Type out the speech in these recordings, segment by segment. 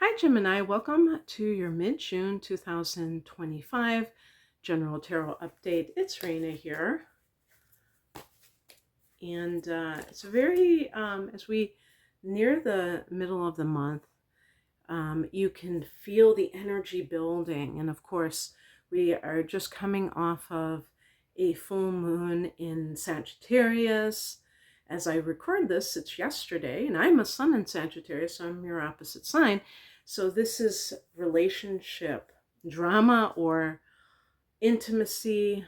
Hi, Gemini. Welcome to your mid-June 2025 General Tarot Update. It's Raina here. And it's as we near the middle of the month, you can feel the energy building. And of course, we are just coming off of a full moon in Sagittarius. As I record this, it's yesterday, and I'm a sun in Sagittarius, so I'm your opposite sign. So this is relationship drama or intimacy,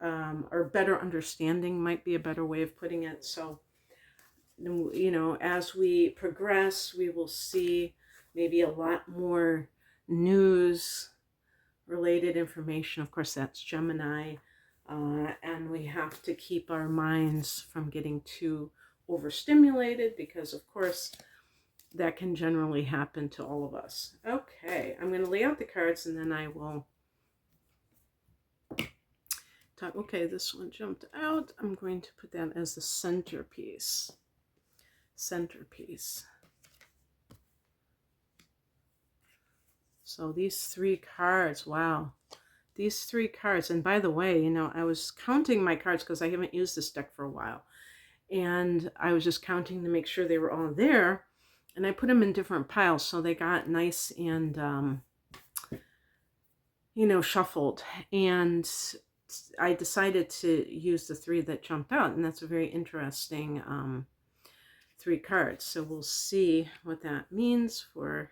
or better understanding might be a better way of putting it. So, as we progress, we will see maybe a lot more news related information. Of course, that's Gemini. And we have to keep our minds from getting too overstimulated because, of course, that can generally happen to all of us. Okay, I'm going to lay out the cards and then I will talk. Okay, this one jumped out. I'm going to put that as the centerpiece. So these three cards, wow. These three cards, and by the way, I was counting my cards because I haven't used this deck for a while. And I was just counting to make sure they were all there. And I put them in different piles so they got nice and, shuffled. And I decided to use the three that jumped out. And that's a very interesting three cards. So we'll see what that means for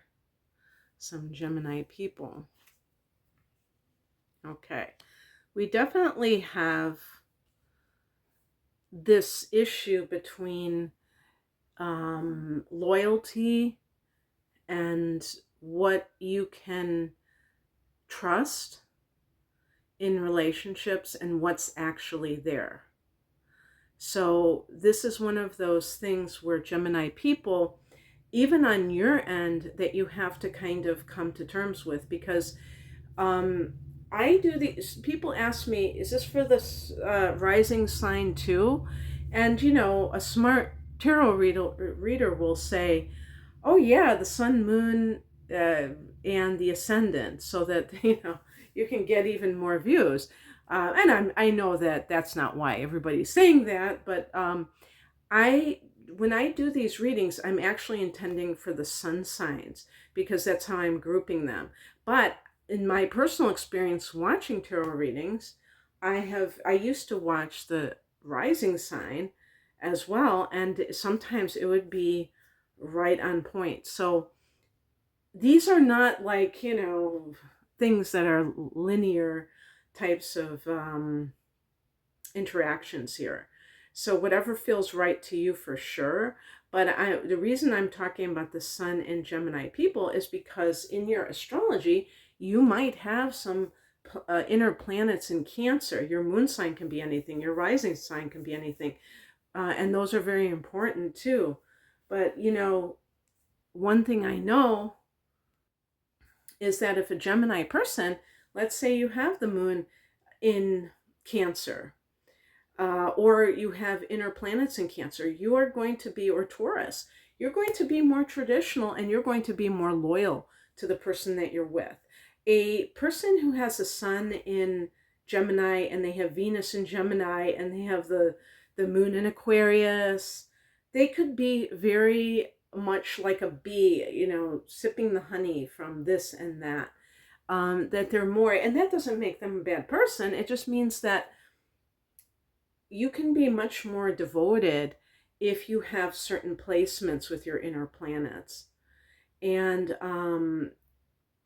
some Gemini people. Okay, we definitely have this issue between loyalty and what you can trust in relationships and what's actually there. So this is one of those things where Gemini people, even on your end, that you have to kind of come to terms with, because I do these, people ask me, is this for this rising sign too? And, a smart tarot reader will say, oh yeah, the sun, moon, and the ascendant, so that, you can get even more views. And I know that that's not why everybody's saying that, but when I do these readings, I'm actually intending for the sun signs because that's how I'm grouping them. But in my personal experience watching tarot readings, I used to watch the rising sign as well, and sometimes it would be right on point. So these are not like, things that are linear types of interactions here. So whatever feels right to you for sure. But the reason I'm talking about the sun and Gemini people is because in your astrology, you might have some inner planets in Cancer. Your moon sign can be anything. Your rising sign can be anything. And those are very important too. But, one thing I know is that if a Gemini person, let's say you have the moon in Cancer, or you have inner planets in Cancer, you are going to be, or Taurus, you're going to be more traditional and you're going to be more loyal to the person that you're with. A person who has a sun in Gemini and they have Venus in Gemini and they have the moon in Aquarius, they could be very much like a bee, sipping the honey from this and that. That they're more, and that doesn't make them a bad person. It just means that you can be much more devoted if you have certain placements with your inner planets. And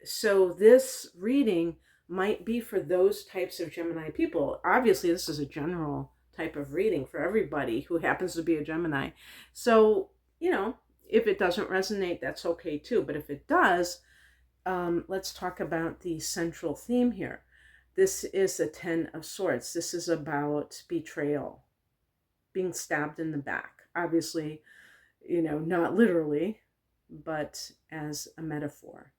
so this reading might be for those types of Gemini people. Obviously, this is a general type of reading for everybody who happens to be a Gemini. So, if it doesn't resonate, that's okay too. But if it does, let's talk about the central theme here. This is the 10 of Swords. This is about betrayal, being stabbed in the back. Obviously, not literally, but as a metaphor.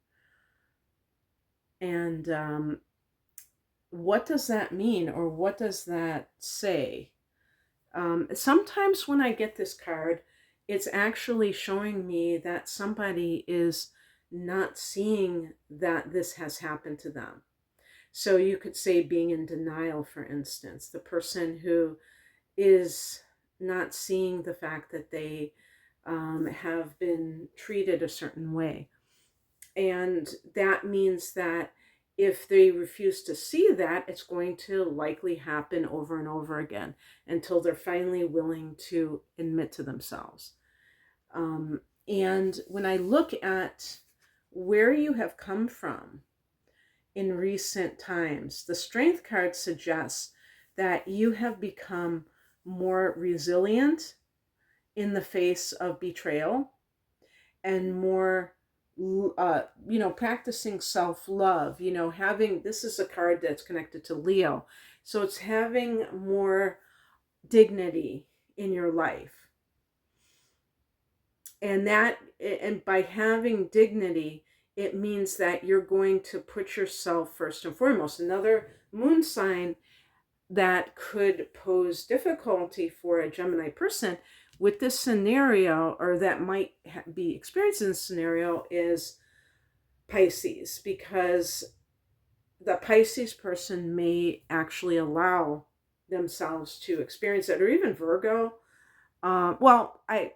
And what does that mean, or what does that say? Sometimes when I get this card, it's actually showing me that somebody is not seeing that this has happened to them. So you could say being in denial, for instance, the person who is not seeing the fact that they have been treated a certain way. And that means that if they refuse to see that, it's going to likely happen over and over again until they're finally willing to admit to themselves. And when I look at where you have come from in recent times, the Strength card suggests that you have become more resilient in the face of betrayal and more practicing self-love, having, this is a card that's connected to Leo, so it's having more dignity in your life. And by having dignity, it means that you're going to put yourself first and foremost. Another moon sign that could pose difficulty for a Gemini person with this scenario, or that might be experienced in this scenario, is Pisces, because the Pisces person may actually allow themselves to experience it, or even Virgo. Well, I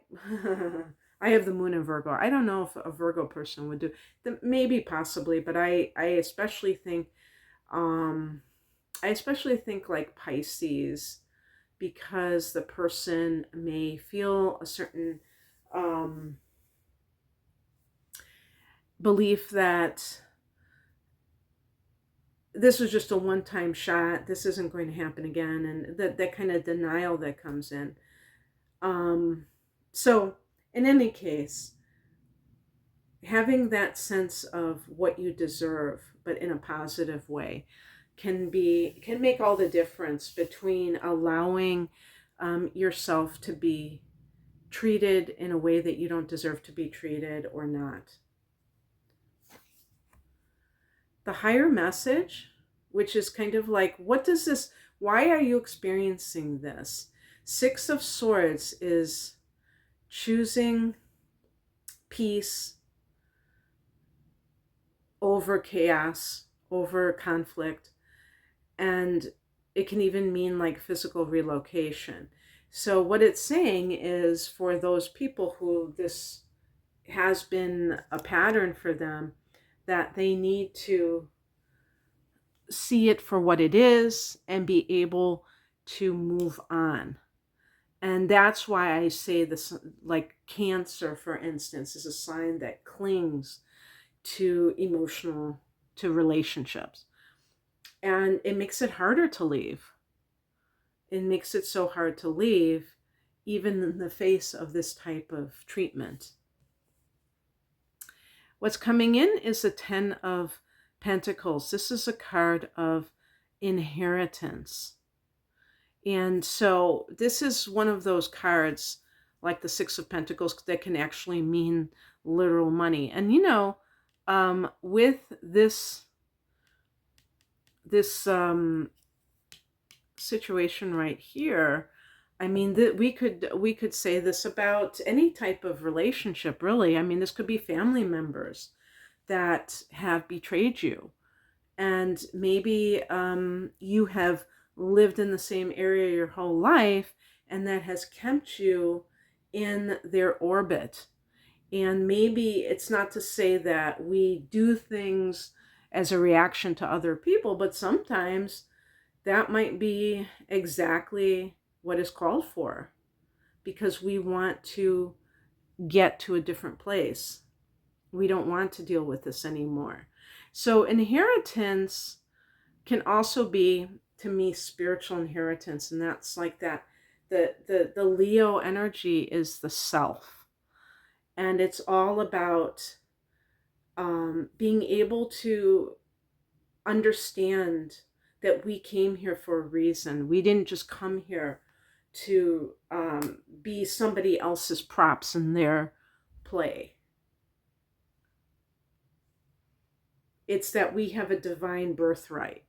I have the moon in Virgo. I don't know if a Virgo person would do maybe possibly, but I especially think like Pisces, because the person may feel a certain belief that this was just a one-time shot, this isn't going to happen again, and that kind of denial that comes in. So in any case, having that sense of what you deserve, but in a positive way, can make all the difference between allowing yourself to be treated in a way that you don't deserve to be treated or not. The higher message, which is kind of like, why are you experiencing this? 6 of Swords is choosing peace over chaos, over conflict, and it can even mean like physical relocation. So what it's saying is, for those people who this has been a pattern for them, that they need to see it for what it is and be able to move on. And that's why I say this, like Cancer, for instance, is a sign that clings to relationships. And it makes it harder to leave. It makes it so hard to leave, even in the face of this type of treatment. What's coming in is the 10 of Pentacles. This is a card of inheritance. And so this is one of those cards, like the 6 of Pentacles, that can actually mean literal money. And with this situation right here, I mean, that we could say this about any type of relationship, really. I mean, this could be family members that have betrayed you, and maybe you have lived in the same area your whole life, and that has kept you in their orbit. And maybe it's not to say that we do things as a reaction to other people, but sometimes that might be exactly what is called for, because we want to get to a different place. We don't want to deal with this anymore. So inheritance can also be, to me, spiritual inheritance. And that's like that. The Leo energy is the self. And it's all about being able to understand that we came here for a reason. We didn't just come here to be somebody else's props in their play. It's that we have a divine birthright.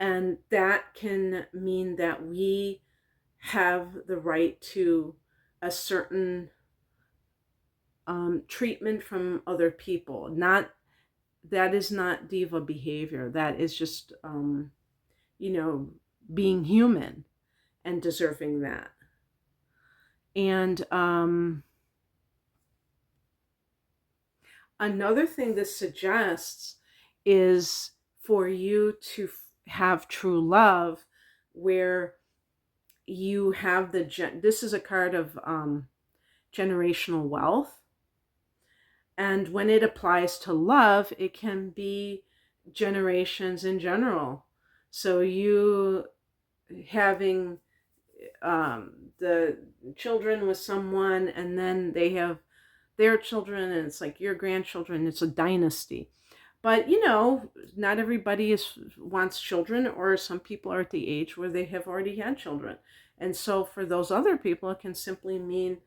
And that can mean that we have the right to a certain treatment from other people. Not that is not diva behavior. That is just you know, being human and deserving that. And another thing this suggests is for you to have true love, where you have this is a card of generational wealth. And when it applies to love, it can be generations in general. So you having the children with someone, and then they have their children, and it's like your grandchildren. It's a dynasty. But not everybody wants children, or some people are at the age where they have already had children. And so for those other people, it can simply mean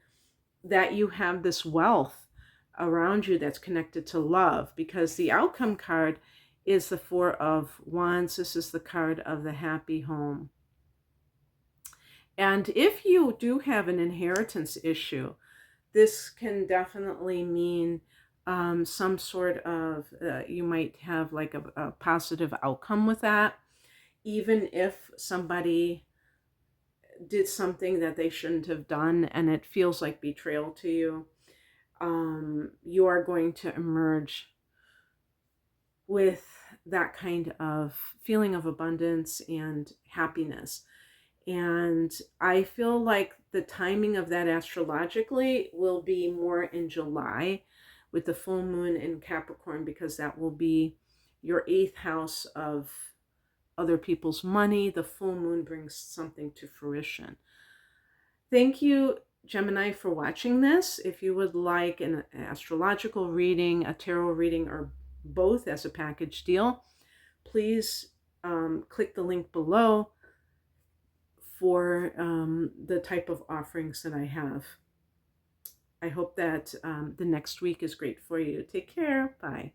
that you have this wealth around you that's connected to love, because the outcome card is the Four of Wands. This is the card of the happy home. And if you do have an inheritance issue, this can definitely mean some sort of, you might have like a positive outcome with that. Even if somebody did something that they shouldn't have done and it feels like betrayal to you, you are going to emerge with that kind of feeling of abundance and happiness. And I feel like the timing of that astrologically will be more in July with the full moon in Capricorn, because that will be your 8th house of other people's money. The full moon brings something to fruition. Thank you, Gemini, for watching this. If you would like an astrological reading, a tarot reading, or both as a package deal, please click the link below for the type of offerings that I have. I hope that the next week is great for you. Take care. Bye.